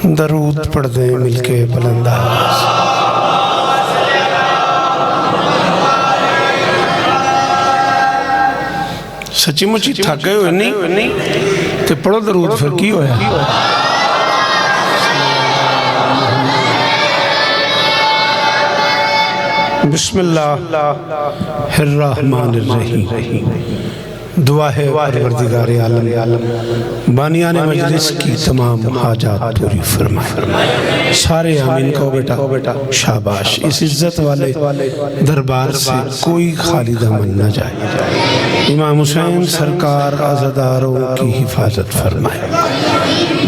दरूद पढ़ दें मिलके बुलंदा। सच्ची मुची थक गए हो नहीं तो पढ़ो दरूद, फिर की होया। बिस्मिल्लाहिर्रहमानिर्रहीम। दुआ है परवरदिगार आलम बानियान मजलिस की तमाम हाजात पूरी फरमाए। सारे आमीन कहो बेटा, शाबाश। इस इज्जत वाले दरबार से कोई खाली दामन न जाए। इमाम हुसैन सरकार आज़ादारों की हिफाजत फरमाए।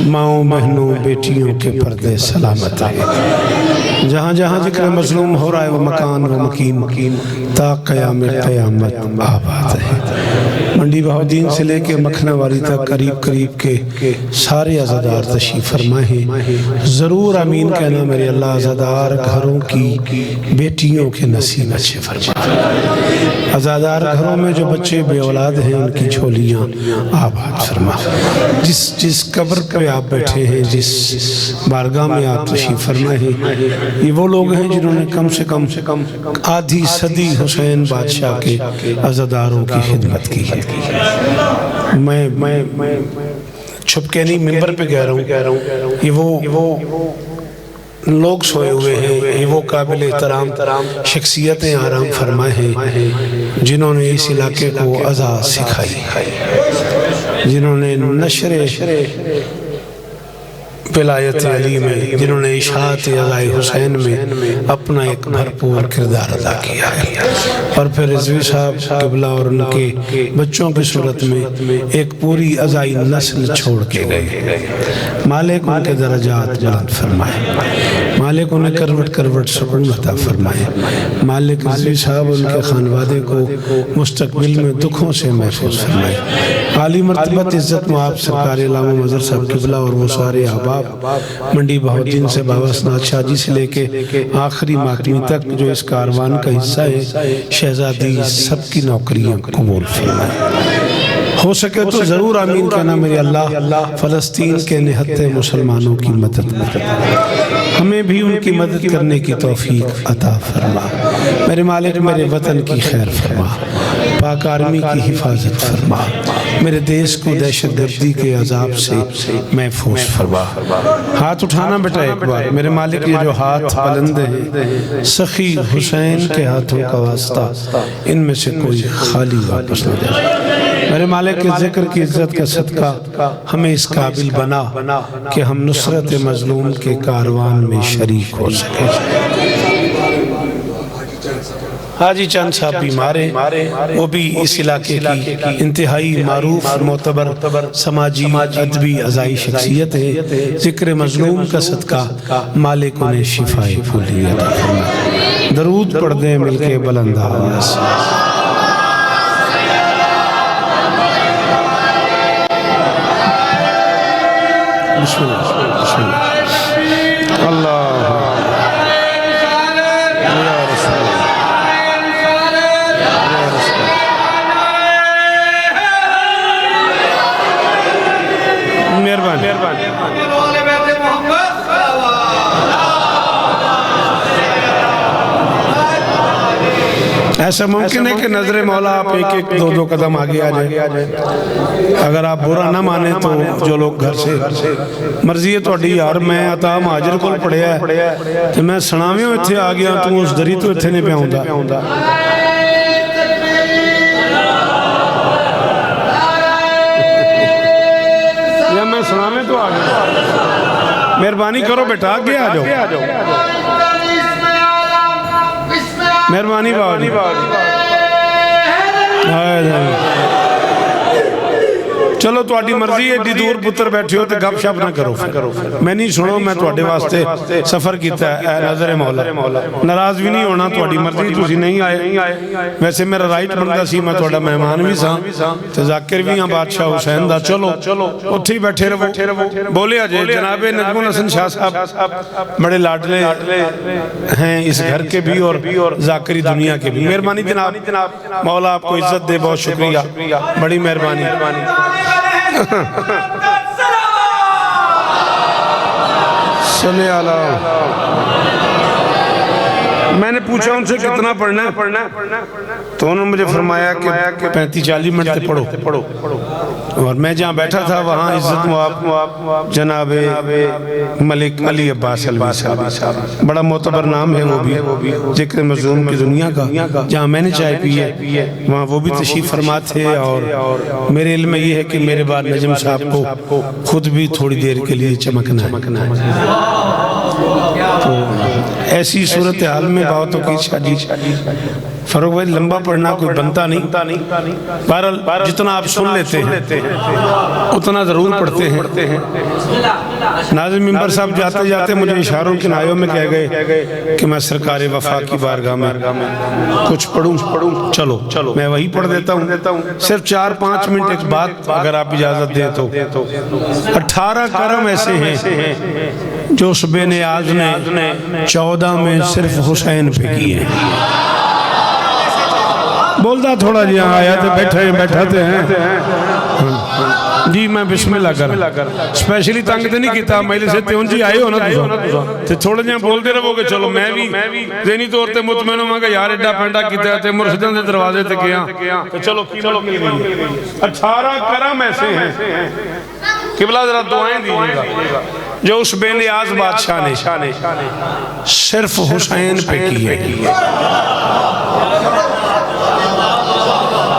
माओ बहनों बेटियों के पर्दे सलामत है। जहाँ जहाँ जिक्र मजलूम हो रहा है वो मकान वो मकीम ता क़यामत आबाद है। मंडी बहाउद्दीन से लेके मखना वाली तक करीब करीब के सारे आज़ादार तशरीफ़ फरमाए हैं। ज़रूर आमीन कहना मेरे अल्लाह। आज़ादार घरों की बेटियों के नसीब अच्छे फरमाए। आज़ादार घरों में जो बच्चे बे औलाद हैं उनकी झोलियाँ आबाद फरमा। जिस कब्र पे आप बैठे हैं, जिस बारगाह में आप तशरीफ़ फरमाए हैं, ये वो लोग हैं जिन्होंने कम से कम आधी सदी हुसैन बादशाह के आज़ादारों की खिदमत की है। मैं छुप के नहीं मिंबर पे कह रहा हूँ। ये वो लोग सोए हुए हैं, ये वो काबिल एहतराम शख्सियतें आराम फरमाए हैं जिन्होंने इस इलाके को अज़ा सिखाई, जिन्होंने नशरे विलायत अली में, जिन्होंने इशाअत अज़ाए हुसैन में अपना एक भरपूर किरदार अदा किया है। और फिर रिज़वी साहब क़िबला और उनके बच्चों की सूरत में एक पूरी अज़ाई नस्ल छोड़ के गए। मालिक उनके दर्जात बुलंद फरमाए। मालिक उन्हें करवट करवट सुकून अता फरमाए। मालिक रिज़वी साहब उनके खानवादे को मुस्तक़बिल में दुखों से महफूज फरमाए। आली मर्तबत इज़्ज़त मुआब सरकार इलामा मज़हर साहब क़िबला और वो सारे अहबाब मंडी बहाउद्दीन से बाबा असनाद शाह जी से लेके आखिरी मातमी तक जो इस कारवान का हिस्सा है, शहजादी सबकी नौकरियां कबूल फरमाए। हो सके तो ज़रूर आमीन कहना मेरे अल्लाह। फ़लस्तीन के निहत्ते मुसलमानों की मदद कर, हमें भी उनकी मदद करने की तौफीक अता फरमा। मेरे मालिक मेरे वतन की खैर फरमा, पाक आर्मी की हिफाजत फरमा। मेरे देश को दहशत गर्दी के अजाब से महफूज फरमा। हाथ उठाना बेटा एक बार। मेरे मालिक ये जो हाथ बुलंद हैं, सखी हुसैन के हाथों का वास्ता, इनमें से कोई खाली वापस न जाए। मेरे मालिक के जिक्र की इज्जत का सदका हमें इस काबिल बना कि हम नुसरत मजलूम के कारवान में शरीक हो सके। हाजी चंद साहब बीमार हैं, वो भी इस इलाके की इंतहाई मारूफ मोतबर समाजी अदबी अज़ाई शख्सियत है। जिक्र मजलूम का सदका मालिक उन्हें शिफाए फूली अता फरमाए। दरूद पढ़ दें मिलके बुलंद आवाज़। अल्लाह ऐसा मुमकिन है कि नजरे मौला आप एक एक दो दो कदम आगे आ जाए। अगर आप बुरा ना माने तो जो लोग घर से मर्जी है थोड़ी यार, मैं अता महाजर को पढ़िया तो मैं सुनावे इत्थे आ गया, तू उस दरी तो इत्थे नहीं पे आउंदा। या मैं सुनावे तो आ गया। मेहरबानी करो बेटा आगे आ जाओ। मेहरबानी बाबा। चलो तुहाडी मर्जी, एडी दूर पुत्र बैठे हो तो गप शप ना करो। मैं नहीं सुनो, मैं तुहाडे वास्ते सफर किया है। नज़रे मौला नाराज भी नहीं होना, तुहाडी मर्जी, तुसीं नहीं आए। वैसे मेरा राइट बनता सी, मैं तुहाडा मेहमान भी सां ते जाकिर भी हां बादशाह हुसैन दा। चलो उत्थे ही बैठे रहो। बोले अजे जनाबे नजमुल हसन शाह साहब बड़े लाडले हैं इस घर के भी और जाकिरी दुनिया के भी। मेहरबानी जनाब, मौला आपको इज्जत दे, बहुत शुक्रिया, बड़ी मेहरबानी। सल्ले अला। मैंने पूछा उनसे कितना पढ़ना है, तो उन्होंने मुझे फरमाया कि 35-40 मिनट तक पढ़ो। और मैं जहाँ बैठा था वहाँ इज्जत मुआब जनाब मलिक अली अब्बास अलवी साहब, बड़ा मोतबर नाम है वो भी, जिक्र मज़लूम की दुनिया का, जहाँ मैंने चाय पी है वहाँ वो भी तशरीफ़ फरमा थे। और मेरे इल्म में ये है कि मेरे बाद नजम साहब को खुद भी थोड़ी देर के लिए चमकना है। तो ऐसी सूरत हाल में बातों की शादी। फरूक भाई लंबा पढ़ना कोई बनता नहीं, बहरहाल जितना आप सुन लेते हैं उतना ज़रूर पढ़ते हैं। नाज़िम मिंबर साहब जाते जाते मुझे इशारों के नायों में कह गए कि मैं सरकार वफा की बारगाह में कुछ पढ़ूं। चलो मैं वही पढ़ देता हूँ। सिर्फ 4-5 मिनट एक बात अगर आप इजाज़त दें तो 18 करम ऐसे हैं जो उस बेनियाज़ ने 14 में सिर्फ हुसैन पे किए। बोलता थोड़ा जी आया तो बैठाते हैं जी। मैं बिस्मिल्लाह कर स्पेशली तंग तो नहीं किया मेरे से त्यों जी आए हो ना तो थोड़ा जिहा बोलते रहोगे। चलो मैं भी ज़हनी तौर पर मुतमैन होवांगा यार एडा पेंडा किया मुर्शिदां दे दरवाजे ते गया तो चलो 18 करम ऐसे हैं किबला जरा दुआएं दीजिएगा जो उस बेनियाज बादशाह ने सिर्फ हुसैन पे किए।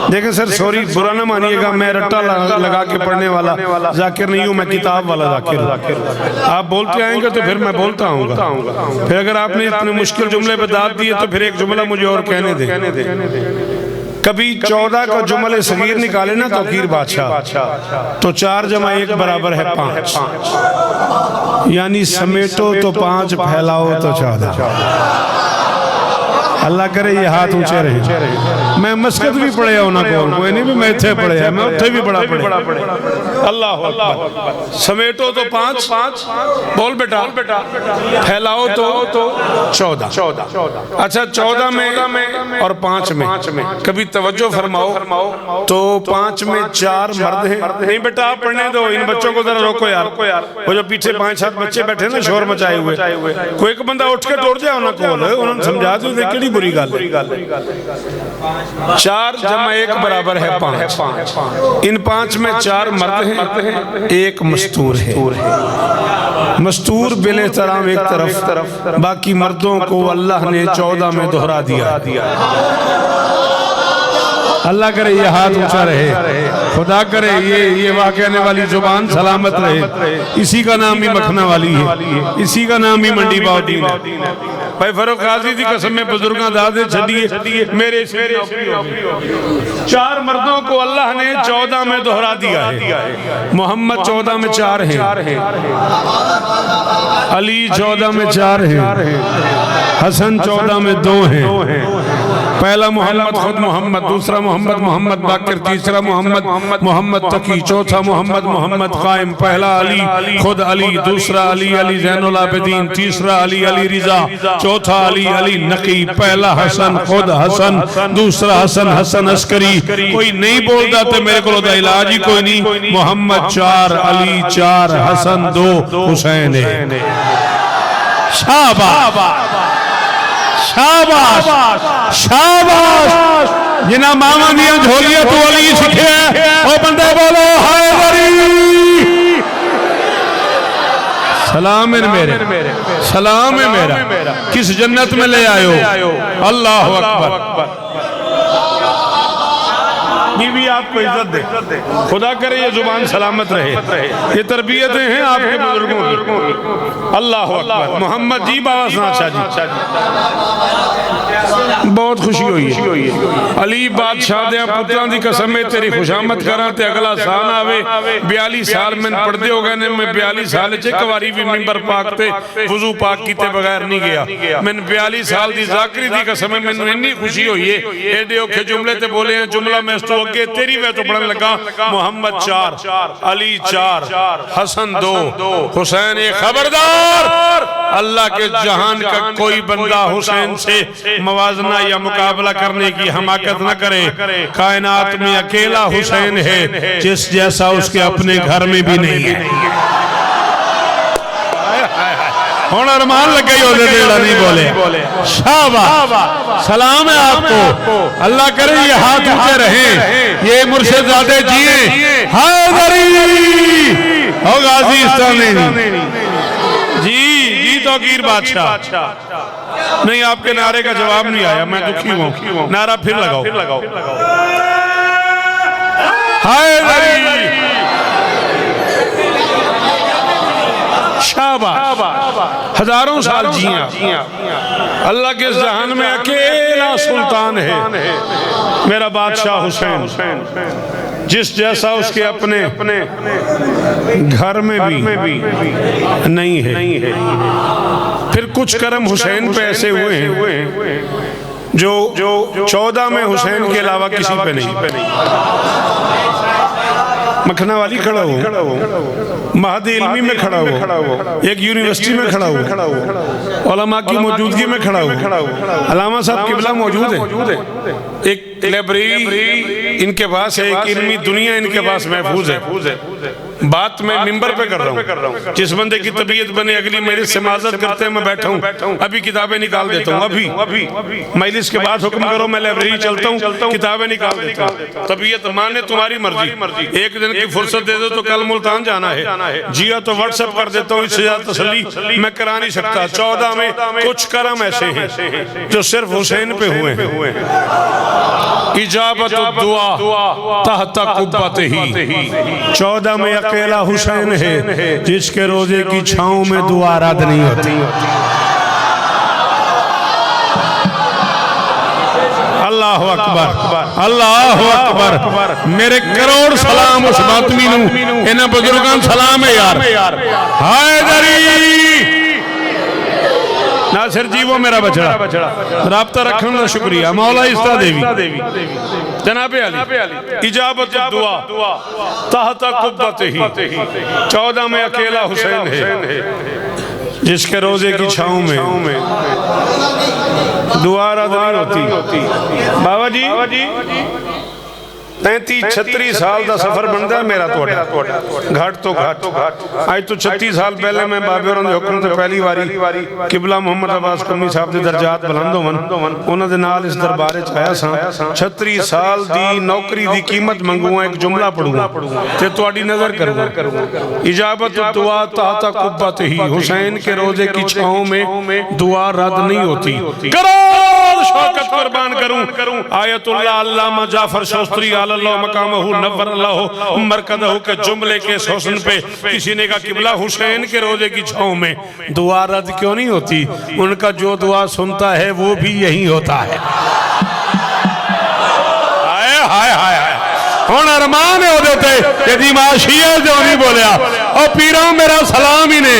देखें सर सॉरी बुरा ना मानिएगा, मैं रट्टा लगा के पढ़ने वाला जाकिर नहीं हूँ, मैं किताब वाला जाकिर हूँ। आप बोलते आएंगे तो फिर मैं बोलता आऊँगा। फिर अगर आपने इतने मुश्किल जुमले पे दाद दिए तो फिर एक जुमला मुझे और कहने दें। कभी 14 का जुमले सगीर निकाले ना तौकीर बादशाह तो 4 जमा 1 बराबर है 5, यानी समेटो तो 5 फैलाओ तो 14। अल्लाह करे ये हाथ ऊंचे रहे। मैं मस्कत भी पढ़े होना कोई नहीं भी मैं इत्थे पढ़े, मैं उत्थे भी बड़ा पढ़े। अल्लाह समेटो तो 5 बोल बेटा, फैलाओ तो 14। अच्छा 14 में और 5 में कभी तवज्जो फरमाओ तो 5 में 4 मर्द हैं। नहीं बेटा आप पढ़ने दो, इन बच्चों को जरा रोको यार। वो जो पीछे 5-7 बच्चे बैठे ना शोर मचाए हुए, कोई एक बंदा उठ के दौड़ जाए उन्होंने समझा दो कि बुरी गल। 4 जमा 1 बराबर है 5। इन 5 में 4 मर्द हैं, 1 मस्तूर है। मस्तूर बिलेहतराम एक तरफ, बाकी मर्दों को अल्लाह ने 14 में दोहरा दिया। अल्लाह करे ये हाथ ऊंचा रहे, खुदा करे ये वाक़याने वाली जुबान सलामत रहे। इसी का नाम ही मखना वाली है, इसी का नाम ही मंडी बाउद्दीन है। भाई फरूक गाजी की कसम में बुजुर्गां दादे छड़िए मेरे 4 मर्दों को अल्लाह ने 14 में दोहरा दिया है। मोहम्मद 14 में 4 हैं, अली 14 में 4 हैं, हसन 14 में 2 हैं। पहला मोहम्मद खुद मोहम्मद, दूसरा मोहम्मद बाकिर, तीसरा मोहम्मद तकी, चौथा मोहम्मद कायम। पहला अली खुद अली, दूसरा अली ज़ैनुल आबिदीन, तीसरा अली रिजा, चौथा अली नकी। पहला हसन खुद हसन, दूसरा हसन अस्करी। कोई नहीं बोलता तो मेरे को इलाज ही कोई नहीं। मोहम्मद 4, अली 4, हसन 2, हुसैन है। शाबाश शाबाश शाबाश। जिन्हें मामा दिया झोलियां तू अली सीखे वो बंदे बोलो हैदरी। सलाम है मेरे, सलाम है मेरा। किस जन्नत में ले आयो। अल्लाह अकबर। ये भी आपको इज्जत दे, खुदा करे ये जुबान सलामत रहे। ये तरबियतें हैं आपके बुजुर्गों की। अल्लाह अकबर। मोहम्मद जी बाबा शाह जी बहुत खुशी हुई है। अली बादशाह दे पुत्रां दी कसम में तेरी खुशामद करा ते अगला साल आवे। 42 साल मैंने पढ़दे हो गए ने, मैं 42 साल च एक बारी भी मिंबर पाक ते वुजू पाक कीते बगैर नहीं गया। मैंने 42 साल दी ज़ाकरी दी कसम में मैंने इन्नी खुशी हुई है। एडे औखे जुमले ते बोले हैं, जुमला मैं इस तो अगे तेरी वजह तो पढ़ने लगा। मोहम्मद 4, अली 4, हसन 2, हुसैन 1। खबरदार अल्लाह के जहान का कोई बंदा हुसैन से मवाजना या मुकाबला करने की हमाकत न करे। कायनात में अकेला हुसैन है जिस जैसा उसके अपने घर में भी नहीं है। हुण अरमान लगे ही ओदे जेड़ा नहीं बोले। शाबाश, सलाम है आपको। अल्लाह करे ये हाथ ऊंचे रहे, ये मुर्शिदादे जिए। हैदरी हो गाजी इस्तानी जी जी तौकीर बादशाह। नहीं, आपके नारे का जवाब नहीं आया, मैं दुखी हूँ। नारा फिर लगाओ। हैदरी शाबाश, हजारों साल जिया। अल्लाह के जहान में अकेला सुल्तान है मेरा बादशाह हुसैन, जिस जैसा उसके अपने घर में भी नहीं है। फिर कुछ करम हुसैन पे ऐसे हुए हैं जो 14 में हुसैन के अलावा किसी पे नहीं। मखना वाली खड़ा हो, महदी इल्मी में खड़ा हो, एक यूनिवर्सिटी में खड़ा हो, उलमा की मौजूदगी में खड़ा हो, अलामा साहब किबला मौजूद है, एक लाइब्रेरी इनके पास है, एक इल्मी दुनिया इनके पास महफूज है। बात मैं मिंबर पे कर रहा हूँ। जिस बंदे की तबीयत बने अगली मजलिस से माजरत करते हैं, मैं बैठा हूँ, अभी किताबें निकाल देता हूँ। अभी मजलिस के बाद हुक्म करो, मैं लाइब्रेरी चलता हूँ, किताबें निकाल देता हूँ। तबीयत माने तुम्हारी मर्जी, एक दिन की फुर्सत दे दो तो कल मुल्तान जाना है, जिया तो व्हाट्सएप कर देता हूँ, इससे ज्यादा तसल्ली मैं करा नहीं सकता। 14 में कुछ करम ऐसे हैं जो सिर्फ हुसैन पे हुए हैं। इजाबत दुआ तहता कुब्बत ही। 14 में अकेला हुसैन है जिसके रोजे की छांव में दुआ रद्द नहीं होती। अल्लाह अकबर, अल्लाह अकबर। मेरे करोड़ सलाम उस मातमी नूं, इन्हां बुजुर्गां सलाम है यार। हैदरी नासिर जी वो मेरा बछड़ा, राब्ता रखने का शुक्रिया। मौला इस्ता देवी जनाबे अली। इजाबत दुआ तहता कुब्बत ही। 14 में अकेला हुसैन है जिसके रोजे की छांव में दुआ रद्द नहीं होती। बाबा जी 35-36 साल का सफर बनता है मेरा घाट तो घाट। आज तो 36 साल पहले मैं बाबे होरां दे हुक्म ते पहली वारी किबला मोहम्मद अब्बास कमी साहब दे दर्जात बुलंद होवन उन्हां दे नाल इस दरबार च आया सां। 36 साल दी नौकरी दी कीमत मंगूआ, एक जुमला पढ़ूंगा ते तुहाडी नजर करूंगा। इजाबत दुआ तहता कुब्बत ही। हुसैन के रोजे की छांव में दुआ रद्द नहीं होती। करोड़ शौकत कुर्बान करूं आयतुल्लाह अल्लामा जाफर शौस्तरी अल्लाह मकामहु नव्वरल्लाहु मरकदहु के जुमले के हुस्न पे किसी ने कहा किबला हुसैन के रोजे की छांव में दुआ रद्द क्यों नहीं होती? उनका जो दुआ सुनता है वो भी यही होता है। हाय हाय हाय हुण अरमान है ओदे ते यदि माशी है जो नहीं बोलिया ओ पीरा मेरा सलाम ही ने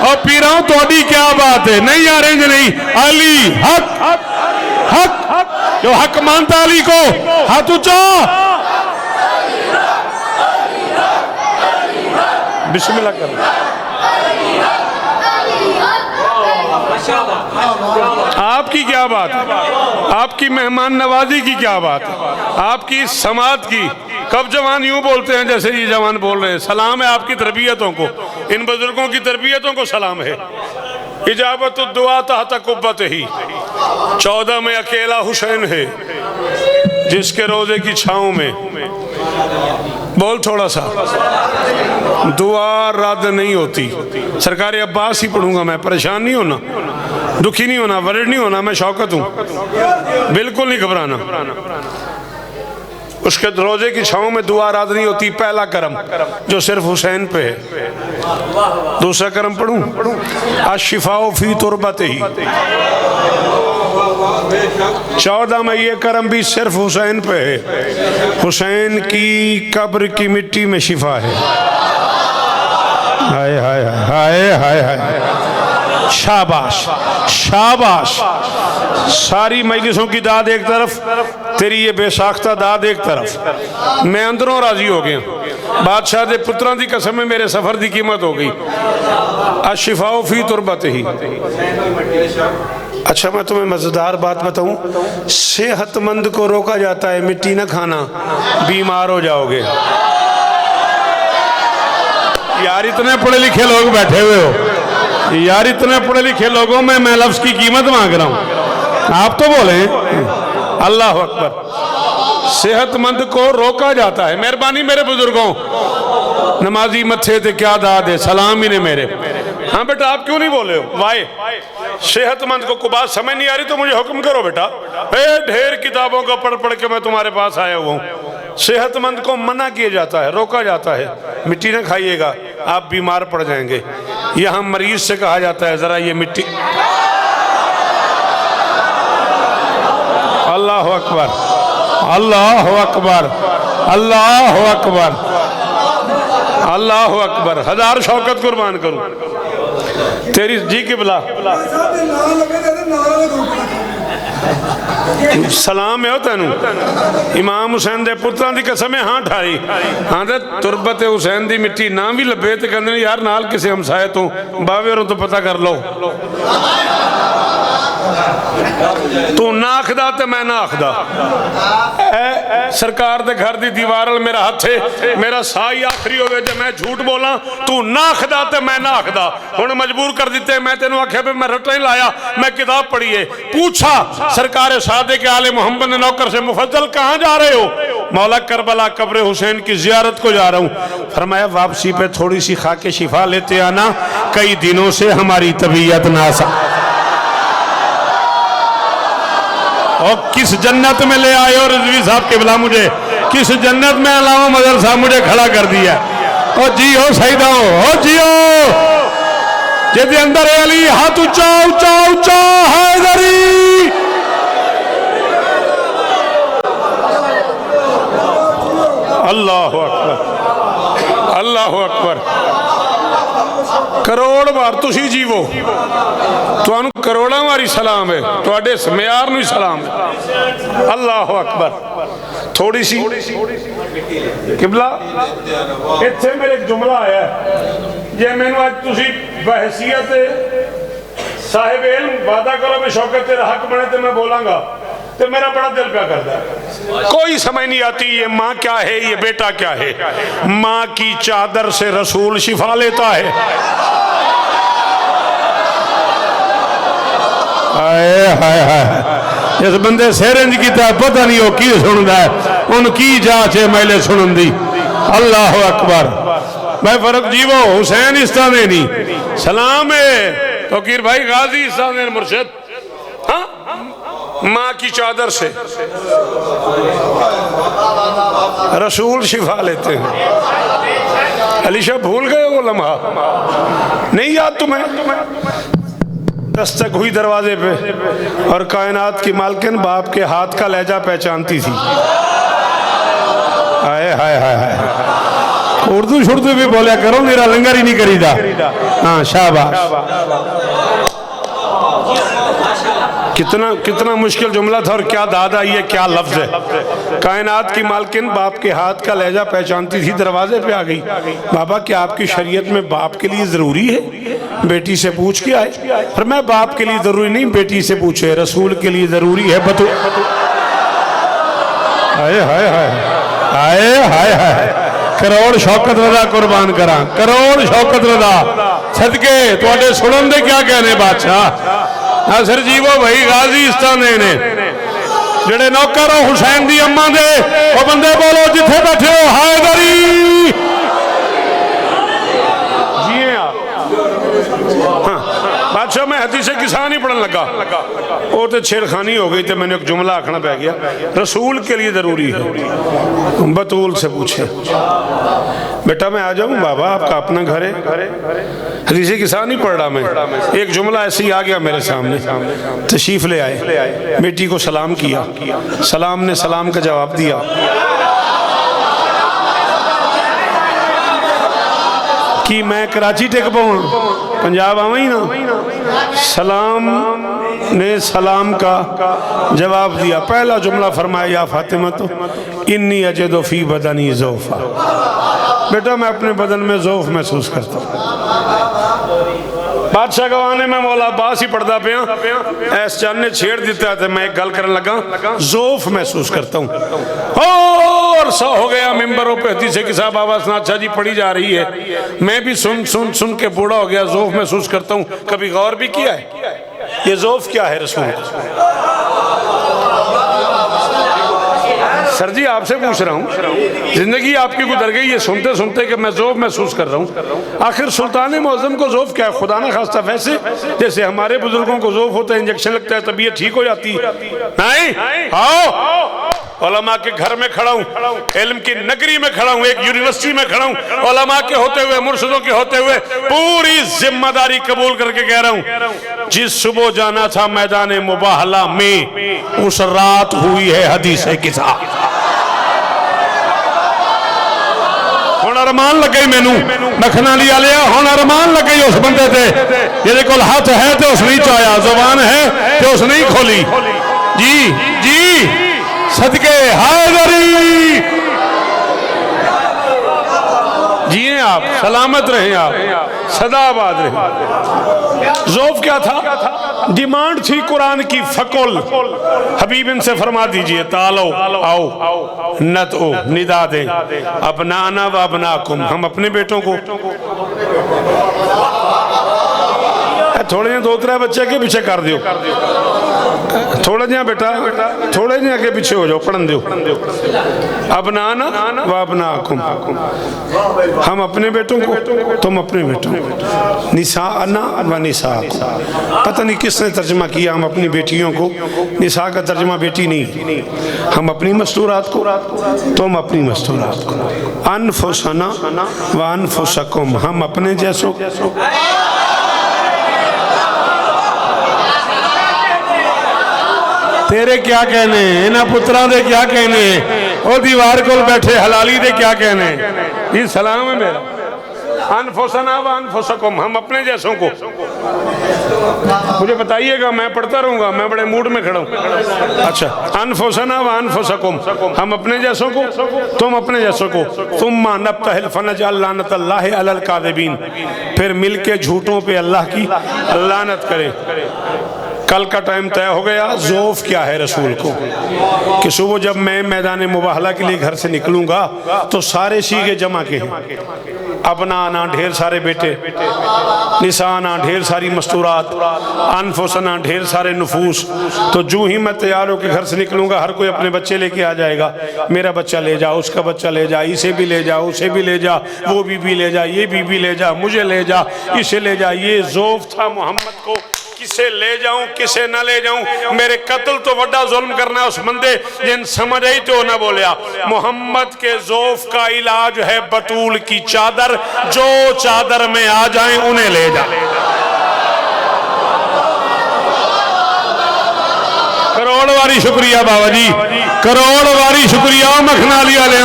ओ पीरा तोड़ी क्या बात है? नहीं यार इंज नहीं, अली हक हक जो हक मानता अली को हाथ ऊंचा। बिस्मिल्लाह कर। आपकी क्या बात, आपकी मेहमान नवाजी की क्या बात, आपकी समात की। कब जवान यूं बोलते हैं जैसे ये जवान बोल रहे हैं। सलाम है आपकी तरबियतों को, इन बुजुर्गों की तरबियतों को सलाम है। इजाबत दुआ तहता कुब्बत ही। 14 में अकेला हुसैन है जिसके रोजे की छांव में बोल थोड़ा सा दुआ रद्द नहीं होती। सरकार अब्बास ही पढ़ूंगा मैं, परेशान नहीं होना, दुखी नहीं होना, वरिड नहीं होना। मैं शौकत हूं, बिल्कुल नहीं घबराना। उसके रोजे की छांव में दुआ रद्द नहीं होती। पहला करम जो सिर्फ हुसैन पे है। दूसरा करम पढ़ूं, अशिफाओ फी तुरबत ही। 14 में ये करम भी सिर्फ हुसैन पे है। हुसैन की कब्र की मिट्टी में शिफा है। हाय हाय हाय हाय हाय। शाबाश शाबाश। सारी मजलिसों की दाद एक तरफ, तेरी ये बेसाख्ता दाद एक तरफ। मैं अंदरों राजी हो गया। बादशाह दे पुत्रां दी कसम है मेरे सफर की कीमत हो गई। अशिफाओ फी तुरबत ही। अच्छा मैं तुम्हें मजेदार बात बताऊं, सेहतमंद को रोका जाता है मिट्टी न खाना, बीमार हो जाओगे। यार इतने पढ़े लिखे लोग बैठे हुए हो, यार इतने पढ़े लिखे लोगों में मैं लफ्ज की कीमत मांग रहा हूं, आप तो बोले। अल्लाह अकबर। सेहतमंद को रोका जाता है। मेहरबानी मेरे बुजुर्गों, नमाजी मत्थे ते क्या दाद है, सलाम ही ने मेरे। हाँ बेटा आप क्यों नहीं बोले हो? वाए सेहतमंद को बात समझ नहीं आ रही तो मुझे हुक्म करो बेटा। ढेर किताबों को पढ़ पढ़ के मैं तुम्हारे पास आया हुआ हूँ। सेहतमंद को मना किया जाता है, रोका जाता है, मिट्टी न खाइएगा आप बीमार पड़ जाएंगे। यहाँ मरीज से कहा जाता है जरा ये मिट्टी। अल्लाह अकबर, अल्लाह अकबर, अल्लाह अकबर, अल्लाह अकबर। हजार शौकत कुर्बान करूं तेरी जी की बिला। सलाम है तेन इमाम हुसैन दे पुत्रां दी कसम है। हाँ ठाई आंदे तुरबत हुसैन दी मिट्टी ना भी लभे तो कहंदे ने यार नाल किसी हमसाए तो बावे होरों तो पता कर लो। तू ना आखदा ते मैं ना आखदा। सरकार दे घर दी दीवार मेरा हाथ है, मेरा साह ही आखिरी होवे जे मैं झूठ बोला। तू ना आखदा ते मैं ना आखदा। हुण मजबूर कर दिते। मैं तेनों आख्या भी मैं रटा ही लाया, मैं किताब पढ़ी है। पूछा सरकार सादिक आले मोहम्मद नौकर से मुफज्जल कहाँ जा रहे हो? मौला करबला कब्र हुसैन की जियारत को जा रहा हूँ। फरमाया वापसी पे थोड़ी सी खाके शिफा लेते आना, कई दिनों से हमारी तबीयत नासा। और किस जन्नत में ले आए हो रिजवी साहब के बिला मुझे, किस जन्नत में अलामा मदर साहब मुझे खड़ा कर दिया। और जी हो सईदा हो जियो जिदे अंदर अली हाथ ऊंचा ऊंचा ऊंचा हैदरी। अल्लाह अकबर, अल्लाह अकबर। करोड़ बार तुसी जीवो, तुहानू करोड़ों बारी सलाम है, तुहाडे स्मियार नूं सलाम है। अल्लाह अकबर। थोड़ी सी किबला इत्थे मेरे एक जुमला आया जे मैनू अज तुसी बहसीयत साहिब इल्म वादा करो मैं शौकत तेरा हक बने तो मैं बोलांगा, तो मेरा बड़ा दिल प्या करता है। कोई समझ नहीं आती ये माँ क्या है, ये बेटा क्या है। माँ की चादर से रसूल शिफा लेता है। हाय हाय हाय, इस बंदे सिर इंज कीता पता नहीं वो की सुनता है, उनकी जांच है मैले सुनन दी। अल्लाह अकबर। मैं फर्क जीवो हुसैन इस्ता देनी सलाम है तो कीर भाई गाजी इस्ता देन मुर्शिद। हाँ माँ की चादर से रसूल शिफा लेते हैं। अलीशा भूल गए वो लम्हा, नहीं याद तुम्हें? दस्तक हुई दरवाजे पे और कायनात की मालकिन बाप के हाथ का लहजा पहचानती थी। हाय हाय हाय हाय। उर्दू शुर्दू भी बोलिया करो, मेरा लंगर ही नहीं करीदा। हाँ शाबाश। कितना कितना मुश्किल जुमला था और क्या दाद आई है, क्या लफ्ज है। कायनात की मालकिन बाप के हाथ का लहजा पहचानती थी, दरवाजे पे आ गई। बाबा क्या आपकी शरीयत में बाप के लिए जरूरी है? बेटी से पूछ के आए। पर मैं बाप के लिए जरूरी नहीं, बेटी से पूछे, रसूल के लिए जरूरी है। बतो हाय हाय हाय हाय हाय हाय। करोड़ शौकत रजा कुर्बान करा, करोड़ शौकत रजा सदके तुहाडे सुनन दे क्या कहने बादशाह। सर जीवो भाई गाजी इस्ताने ने जेड़े नौकर हो हुसैन दी अम्मा दे वो बंदे बोलो जिथे बैठे हो हैदरी। जी हाँ बादशाह मैं हदीस किसान ही पढ़न लगा, वो तो छेड़खानी हो गई, तो मैंने एक जुमला आखना पै गया। रसूल के लिए जरूरी है। बतूल से पूछे बेटा मैं आ जाऊं? बाबा आपका अपना घर है। हदीस किसान ही पढ़ रहा मैं, एक जुमला ऐसे ही आ गया मेरे सामने। तशरीफ ले आए, बेटी को सलाम किया, सलाम ने सलाम का जवाब दिया। कि मैं कराची टेक पाऊँ, पंजाब आवा ही ना। सलाम ने सलाम का जवाब दिया। पहला जुमला फरमाया या फातिमा तो इन्नी अजदो फी बदनी ज़ौफ़ा। बेटा मैं अपने बदन में ज़ौफ़ महसूस करता हूँ। बादशाह गवाने में मौला अब्बास ही पढ़ता पिया ऐस चंद ने छेड़ दिता तो मैं एक गल करने लगा ज़ौफ़ महसूस करता हूँ और सा हो गया मिंबरों पे हदीस की साहब आवाज़ अच्छा जी पढ़ी जा रही है मैं भी सुन सुन सुन के बूढ़ा हो गया ज़ौफ़ महसूस करता हूँ कभी गौर भी किया है ये ज़ौफ़ क्या है रसूल सर जी आपसे पूछ रहा हूँ जिंदगी आपकी गुजर गई ये सुनते सुनते कि मैं ज़ौफ़ महसूस कर रहा हूँ आखिर सुल्तान मौज़म को ज़ौफ़ क्या है खुदा ना खास्ता वैसे जैसे हमारे बुजुर्गों को ज़ौफ़ होता है इंजेक्शन लगता है तबीयत ठीक हो जाती है नहीं आओ उलमा के घर में खड़ा हूँ इल्म की नगरी में खड़ा हूँ एक यूनिवर्सिटी में खड़ा हूँ उलमा के होते हुए मुर्शिदों के होते हुए पूरी जिम्मेदारी कबूल करके कह रहा हूँ जिस सुबह जाना था मैदान मुबाहला में उस रात हुई है हदीस के साथ अरमान लग गई मैनू नखना लिया लिया हुण अरमान लग गई उस बंदे ते जिहदे कोल हाथ है तो उस नहीं चाया जुबान है तो उस नहीं खोली जी जी सदके हाज़री जिए आप सलामत रहे आप सदाबाद रहे ज़ौफ़ क्या था डिमांड थी कुरान की फकुल हबीब इनसे फरमा दीजिए तालो आओ नत ओ निदा दे अपनाना व अपनाकुम हम अपने बेटों को थोड़े दो त्रै बच्चे के पीछे कर दियो थोड़ा जिहा बेटा थोड़े जिहा के पीछे हो जाओ पढ़न दियो अपनाना व अपनाकुम हम अपने बेटों को तुम अपने बेटों को निसाअना व निसाअकुम पता नहीं किसने तर्जमा किया हम अपनी बेटियों को निसा का तर्जमा बेटी नहीं हम अपनी मस्तूरात को तुम अपनी मस्तूरात को अनफुसना व अनफुसकुम हम अपने जैसों तेरे क्या कहने इन्होंने पुत्रा दे क्या कहने और दीवार को बैठे हलाली दे क्या कहने ये सलाम है मेरा अनफुसना व अनफुसकुम हम अपने जैसों को मुझे बताइएगा मैं पढ़ता रहूंगा मैं बड़े मूड में खड़ा हूँ अच्छा अनफुसना व अनफुसकुम हम अपने जैसों को तुम अपने जैसों को तुम्मा नब्तहिल फनजअल लानतल्लाहि अलल काज़िबीन फिर मिलके झूठों पे अल्लाह की लानत करे कल का टाइम तय हो गया ज़ौफ़ क्या है रसूल को कि सुबह जब मैं मैदान मुबाहला के लिए घर से निकलूंगा तो सारे सीगे जमा के हैं अपना आना ढेर सारे बेटे निशाना ढेर सारी मस्तूरात अनफुसना ढेर सारे नफूस तो जो ही मैं तैयार होकर घर से निकलूंगा हर कोई अपने बच्चे लेके आ जाएगा मेरा बच्चा ले जा उसका बच्चा ले जा इसे भी ले जा उसे भी ले जा वो भी ले जा ये भी ले जा मुझे ले जा इसे ले जा ये ज़ौफ़ था मोहम्मद को किसे ले जाऊं किसे ना ले जाऊं मेरे कत्ल तो बड़ा जुल्म करना उस बंदे जिन समझ आई तो ना बोलिया मोहम्मद के ज़ौफ़ का इलाज है बतूल की चादर जो चादर में आ जाए उन्हें ले जा करोड़ वारी शुक्रिया बाबा जी करोड़ वारी शुक्रिया मखना लिया ले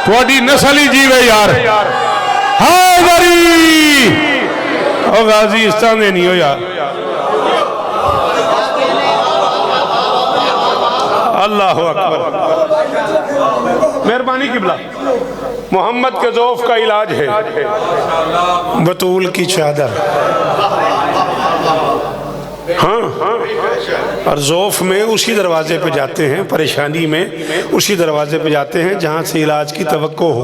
थोड़ी नस्ल ही जीवे यार हाज़री ओ गाजी इस तरह नहीं हो यार अल्लाह अकबर मेहरबानी किबला मोहम्मद के ज़ौफ़ का इलाज है बतूल की चादर हाँ और ज़ौफ़ में उसी दरवाजे पे जाते हैं परेशानी में उसी दरवाजे पे जाते हैं जहाँ से इलाज की तवक्को हो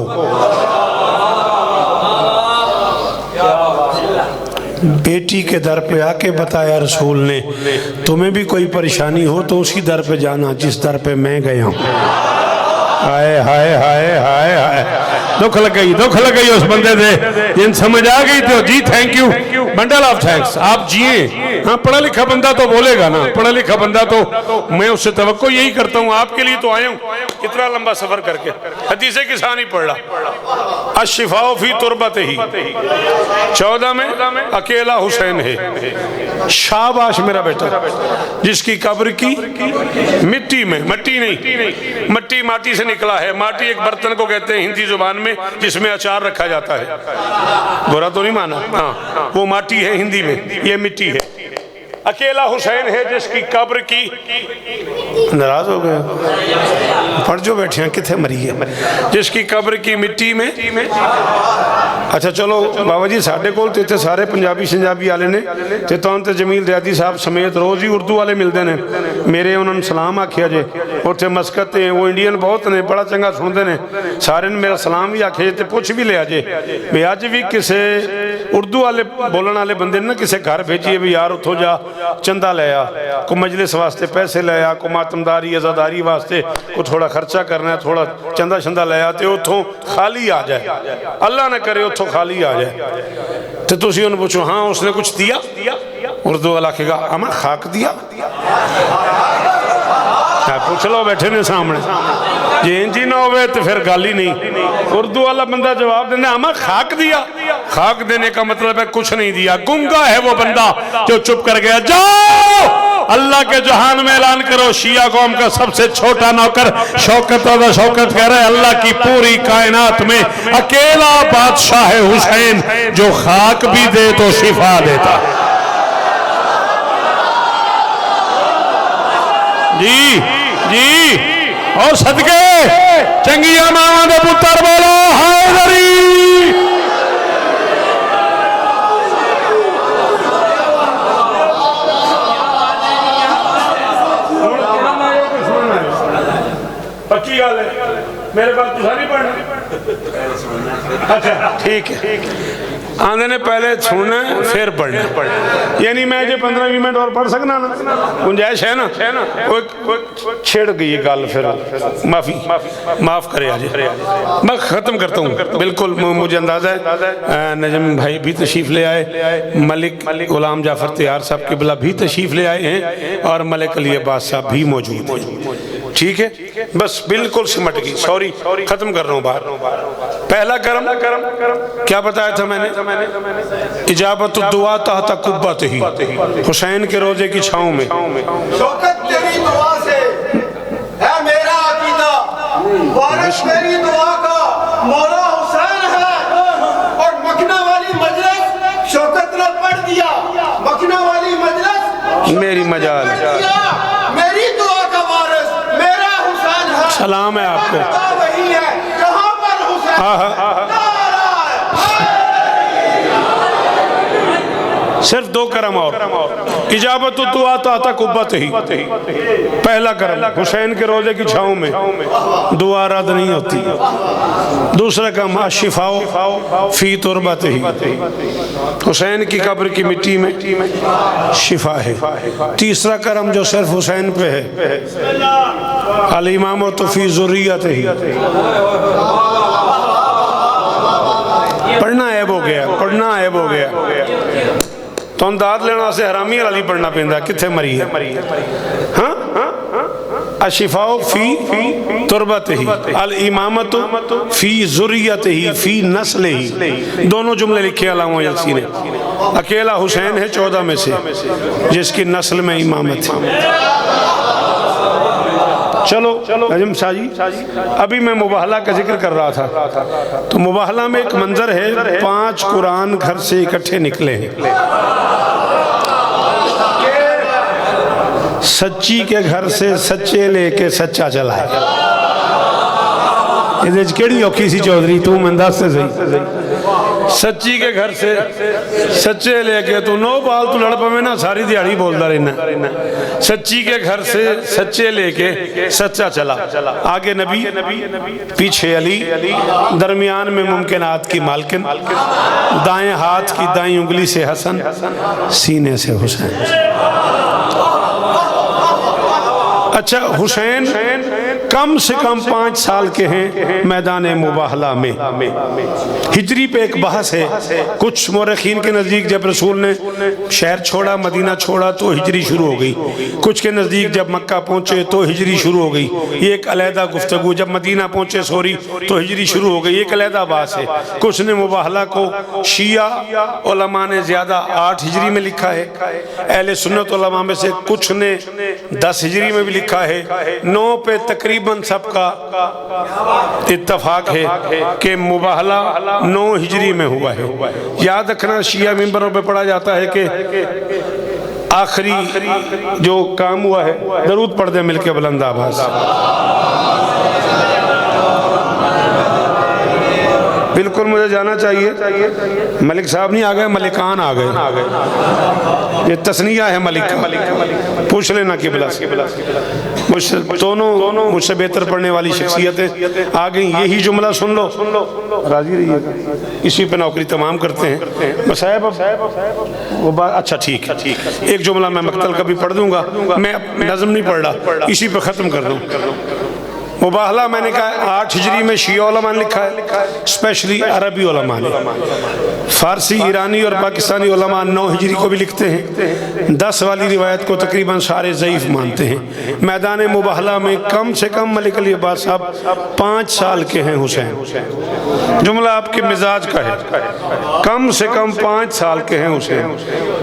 बेटी के दर पे आके बताया रसूल ने तुम्हें भी कोई परेशानी हो तो उसी दर पे जाना जिस दर पे मैं गया हूँ हाय हाय हाय हाय हाय दुख लग गई उस बंदे से जिन समझ आ गई तो ji thank you bundle of thanks आप जिए हाँ पढ़ा लिखा बंदा तो बोलेगा ना पढ़ा लिखा बंदा तो मैं उससे तवक्को यही करता हूँ आपके लिए तो आया हूँ इतना लंबा सफर करके हदीसे किसान ही पढ़ रहा अशिफाओ फी तुरबत ही 14 में अकेला हुसैन है शाबाश मेरा बेटा जिसकी कब्र की मिट्टी में मट्टी नहीं मट्टी माटी से निकला है माटी एक बर्तन को कहते हैं हिंदी जुबान में जिसमें अचार रखा जाता है बुरा तो नहीं माना हाँ वो माटी है हिंदी में ये मिट्टी है अकेला हुसैन है जिसकी कब्र की, नाराज हो गए पढ़ जो बैठे हैं किथे मरी है, जिसकी कब्र की मिट्टी में। अच्छा चलो बाबा जी साढ़े कोल ते सारे पंजाबी शंजाबी वाले ने ते तुहानू ते जमील रियादी साहब समेत रोज़ ही उर्दू वाले मिलते हैं। मेरे उन्होंने सलाम आखिया जे उत्थे मस्कत ते वो इंडियन बहुत ने बड़ा चंगा सुनते हैं, सारे ने मेरा सलाम भी आखे ते पुछ भी लिया जे भी अज भी किसी उर्दू वाले बोलने वाले बंदे ने ना किसी घर भेजिए भी यार उतो जा चंदा ले आ, को मजलिस वास्ते पैसे ले आ, को मातमदारी आज़ादारी वास्ते को थोड़ा खर्चा करना है, थोड़ा चंदा शंदा ले आ, तो उतों खाली आ जाए, अल्लाह न करे उतों खाली आ जाए। तो तुम उन्हें पूछो हाँ उसने कुछ दिया, उर्दू वाला आखेगा अमा खाक दिया, पूछ लो बैठे ने सामने, जे इंज ही ना हो तो फिर गल ही नहीं। उर्दू वाला बंदा जवाब देना अमा खाक दिया, खाक देने का मतलब है कुछ नहीं दिया। गुंगा है वो बंदा जो चुप कर गया। जाओ अल्लाह के जहान में ऐलान करो शिया कौम का सबसे छोटा नौकर शौकत और शौकत कह रहे अल्लाह की पूरी कायनात में अकेला बादशाह है हुसैन जो खाक भी दे तो शिफा देता है। जी जी और सदके चंगिया मावा दे पुत्र बोलो हैदरी। पक्की गल है मेरे पास तुसा नहीं पढ़ना। अच्छा ठीक है आंदे ने पहले सुनना फिर पढ़ना, यानी मैं जो 15-20 मिनट और पढ़ सकना ना, गुंजाइश है ना। छेड़ गई गल फिर माफी माफ करे आज मैं ख़त्म करता हूँ। बिल्कुल मुझे अंदाज़ा है नजम भाई भी तशरीफ़ ले आए, मलिक गुलाम जाफर तैयार साहब किबला भी तशरीफ़ ले आए हैं और मलिक अली अब्बास साहब भी मौजूद हैं। ठीक है बस बिल्कुल सिमट गई, सॉरी ख़त्म कर रहा हूँ बाहर। पहला करम क्या बताया था मैंने, इजाबत दुआ तहत कुब्बत ही, हुसैन के रोजे की छाँव में। शौकत तेरी दुआ से है मेरा अकीदा, वारिस मेरी दुआ का मौला हुसैन है। और मखना वाली मजलिस शौकत ने पढ़ दिया, मखना वाली मजलिस मेरी मजाल मेरी दुआ का वारिस मेरा हुसैन है। सलाम है आपको। वही है कहाँ पर हुसैन। सिर्फ दो करम और, इजाबत दुआ तहत कुब्बत ही, पहला करम हुसैन के रोजे की छाँव में दुआ रद्द नहीं होती। दूसरा काम शिफाओ फी तुरबत ही, हुसैन की कब्र की मिट्टी में शिफा है। तीसरा करम जो सिर्फ हुसैन पे है अल इमाम तो फी ज़ुर्रियत ही, पढ़ना ऐब हो गया, पढ़ना ऐब हो गया तो दाद लेना से हरामी वाली पढ़ना पैंदा किथे मरी है। हाँ अशिफाओ फी तुरबत ही, अल इमामत फी ज़ुर्रियत ही, फी नस्ल ही, दोनों जुमले लिखे अलामा यलसी ने। अकेला हुसैन है 14 में से जिसकी नस्ल में इमामत है। चलो नजम शाह जी अभी मैं मुबाहला का जिक्र कर रहा था, तो मुबाहला में एक मंजर है 5 कुरान घर से इकट्ठे निकले हैं। सच्ची के घर से सच्चे लेके सच्चा चला है। केड़ी औखी सी चौधरी तू मैं दस से सही, सच्ची के घर से सच्चे लेके तू नो पाल तू लड़ पवे ना सारी दिहाड़ी बोलता रहना। सच्ची के घर से सच्चे लेके सच्चा चला, आगे नबी पीछे अली, दरमियान में मुमकिनात की मालकिन, दाएं हाथ की दाएं उंगली से हसन, सीने से हुसैन। अच्छा हुसैन कम से कम 5 साल के हैं मैदान मुबाहला में। हिजरी पे एक बहस है, कुछ मौरखीन के नज़दीक जब रसूल ने शहर छोड़ा मदीना छोड़ा तो हिजरी शुरू हो गई, कुछ के नज़दीक जब मक्का पहुँचे तो हिजरी शुरू हो गई, ये एक अलहदा गुफ्तगू। जब मदीना पहुँचे सॉरी तो हिजरी शुरू हो गई, एक अलहदा बात है। कुछ ने मुबाहला को शिया उलमा ने ज़्यादा 8 हिजरी में लिखा है, अहले सुन्नत उलमा में से कुछ ने 10 हिजरी में भी लिखा है। 9 पे तकरीबन सबका इत्तफाक है कि मुबाहला 9 हिजरी में हुआ है। याद रखना शिया मिंबरों पे पढ़ा जाता है कि आखिरी जो काम हुआ है, दरूद पढ़ दे मिलके बुलंद आवाज। बिल्कुल मुझे जाना चाहिए। मलिक साहब नहीं आ गए, मलिकान आ गए। ये तस्निया है मलिक का, पूछ लेना किबला से। मुझसे दोनों मुझसे बेहतर पढ़ने वाली शख्सियतें आ गई। यही जुमला सुन लो, राजी रहिएगा, इसी पे नौकरी तमाम करते हैं। मसाहब वो बात अच्छा ठीक है। एक जुमला मैं मक्तल का भी पढ़ दूंगा, मैं नज़म नहीं पढ़ रहा, इसी पे ख़त्म कर दूँ। मुबाहला मैंने कहा 8 हिजरी में शिया उलमा ने लिखा है, स्पेशली अरबी उलमा ने। फारसी, ईरानी और पाकिस्तानी उलमा 9 हिजरी को भी लिखते हैं। 10 वाली रिवायत को तकरीबन सारे ज़ईफ़ मानते हैं। मैदान मुबाहला में कम से कम मलिक अली अब्बास साहब 5 साल के हैं हुसैन। जुमला आपके मिजाज का है, कम से कम 5 साल के हैं हुसैन।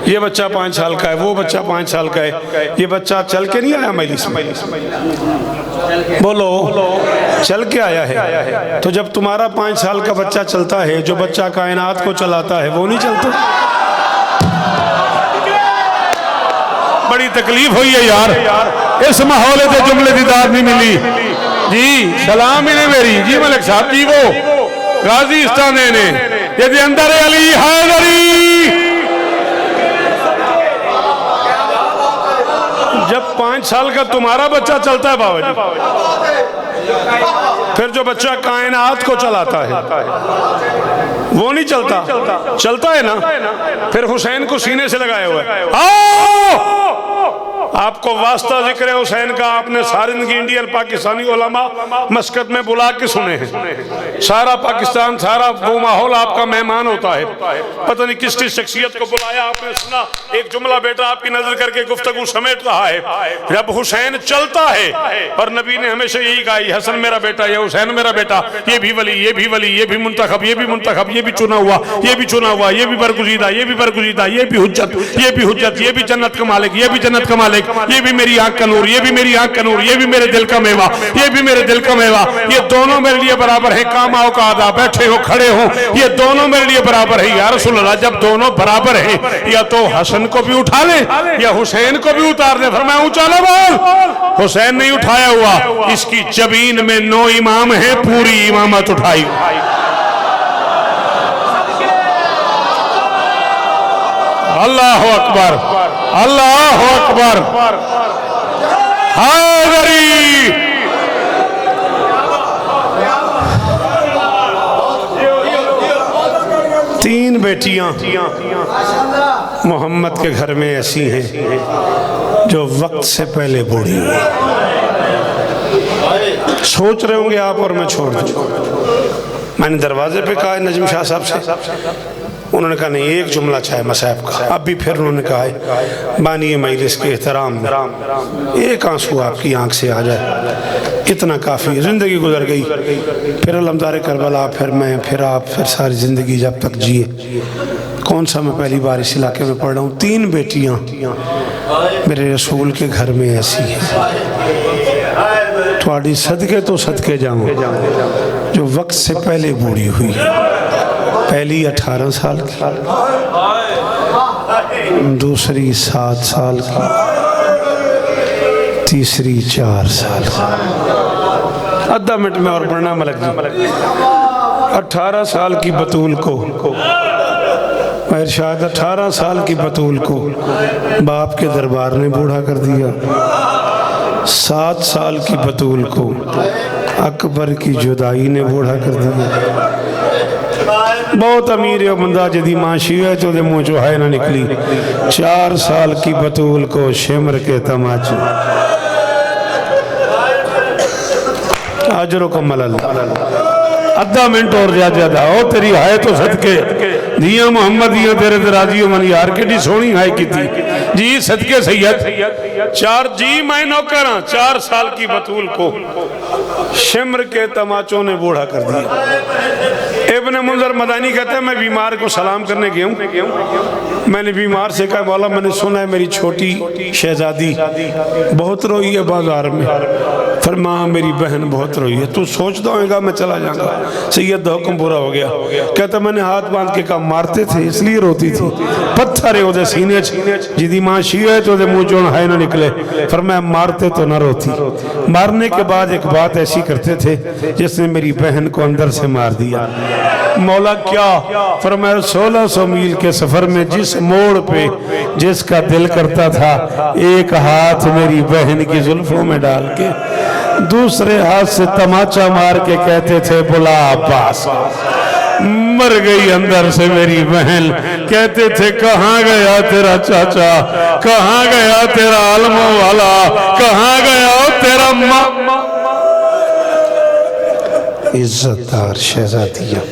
ये बच्चा 5 साल का है, वो बच्चा 5 साल का है। ये बच्चा चल के नहीं आया मजलिस में, बोलो चल के आया है। तो जब तुम्हारा 5 साल का बच्चा चलता है, जो बच्चा कायनात को चलाता है वो नहीं चलता। बड़ी तकलीफ हुई है यार, इस माहौल से जुमले की दाद नहीं मिली जी। सलाम ही ने मेरी जी मलिक साहब जी, वो गाजी इस्ताने ने यदि अंदर अली हैदरी। जब 5 साल का तुम्हारा बच्चा चलता है बाबा जी, फिर जो बच्चा कायनात को चलाता है वो नहीं चलता। चलता है ना, फिर हुसैन को सीने से लगाया हुआ है। आओ, आपको वास्ता जिक्र है हुसैन का, आपने सारी जिंदगी इंडियन पाकिस्तानी उलमा मस्कत में बुला के सुने हैं। सारा पाकिस्तान, सारा वो माहौल आपका मेहमान होता है। पता नहीं किस किस शख्सियत को बुलाया आपने, सुना एक जुमला बेटा आपकी नजर करके गुफ्तगू समेट रहा है। जब हुसैन चलता है, और नबी ने हमेशा यही कहा, हसन मेरा बेटा, ये हुसैन मेरा बेटा, ये भी वली, ये भी वली, ये भी मुंतखब, ये भी मुंतखब, ये भी चुना हुआ, ये भी चुना हुआ, ये भी बरगुजीदा, ये भी बरगुजीदा, ये भी हुज्जत, ये भी हुज्जत, ये भी जन्नत का मालिक, ये भी जन्नत का मालिक, ये भी मेरी आंख का नूर, ये भी मेरी आंख का नूर, ये भी मेरे दिल का मेवा, ये भी मेरे दिल का मेवा। ये दोनों मेरे लिए बराबर है, काम आओ का आदा, बैठे हो खड़े हो, ये दोनों मेरे लिए बराबर है। या रसूल अल्लाह, जब दोनों बराबर है, या तो हसन को भी उठा ले या हुसैन को भी उतार दे। फरमाया ऊंचा ना बोल, हुसैन नहीं उठाया हुआ, इसकी जबीन में 9 इमाम है, पूरी इमामत उठाई। अल्लाह अकबर, अल्लाह अकबर। हैदरी, तीन बेटियां मोहम्मद के घर में ऐसी हैं जो वक्त से पहले बूढ़ी हुई। सोच रहे होंगे आप और मैं छोड़ दूं। मैंने दरवाजे पे कहा नजम शाह साहब से, उन्होंने कहा नहीं, एक जुमला चाहे मसाहब का। अब भी फिर उन्होंने कहा है बानी मजलिस के एहतराम में एक आंसू आपकी आंख से आ जाए, इतना काफ़ी। ज़िंदगी गुजर गई, फिर अलमदार करबला, फिर मैं, फिर आप, फिर सारी ज़िंदगी जब तक जिए। कौन सा मैं पहली बार इस इलाके में पढ़ रहा हूँ। 3 बेटियाँ मेरे रसूल के घर में ऐसी हैं, थोड़ी सदके तो सदके जाऊँ, जो वक्त से पहले बूढ़ी हुई। पहली 18 साल की, दूसरी 7 साल की, तीसरी 4 साल की। आधा मिनट में और पढ़ना मलक जी। 18 साल की बतूल को, शायद 18 साल की बतूल को बाप के दरबार ने बूढ़ा कर दिया। 7 साल की बतूल को अकबर की जुदाई ने बूढ़ा कर दिया। बहुत अमीर है बंदा जदी माशी है तो मुँह जो है ना निकली। 4 साल की बतूल को शिमर के तमाचे, अजरो कमल आधा मिनट और ज्यादा हो तेरी है तो सदके दिया मोहम्मद दिया तेरे दराजियों मन यार के सोहनी है की जी सदके सैयद। 4 जी मैं नौकर हाँ। 4 साल की बतूल को शिमर के तमाचों ने बूढ़ा कर दिया। इब्न मुंजर मदानी कहते हैं मैं बीमार को सलाम करने गया हूँ। मैंने बीमार से कहा मौला मैंने सुना है मेरी छोटी शहजादी बहुत रोई है बाजार में। फरमा मेरी बहन बहुत रोई है, तू सोचता होगा मैं चला जाऊंगा। सैयद हुक्म पूरा हो गया। कहता मैंने हाथ बांध के कहा मारते थे इसलिए रोती थी, पत्थर है सीने जिदी मां शीए तो मुंह चों है ना निकले। फरमाया मारते तो ना रोती। मारने के बाद एक बात ऐसी करते थे जिसने मेरी बहन को अंदर से मार दिया। मौला क्या? फरमाया 1600 मील के सफर में जिस मोड़ पे जिसका दिल करता था एक हाथ मेरी बहन की जुल्फों में डाल के दूसरे हाथ से तमाचा मार के कहते थे बुला अब्बास। मर गई अंदर से मेरी बहन। कहते थे कहाँ गया तेरा चाचा, कहाँ गया तेरा आलमों वाला, कहाँ गया तेरा माँ। इज्जतदार शहजादियां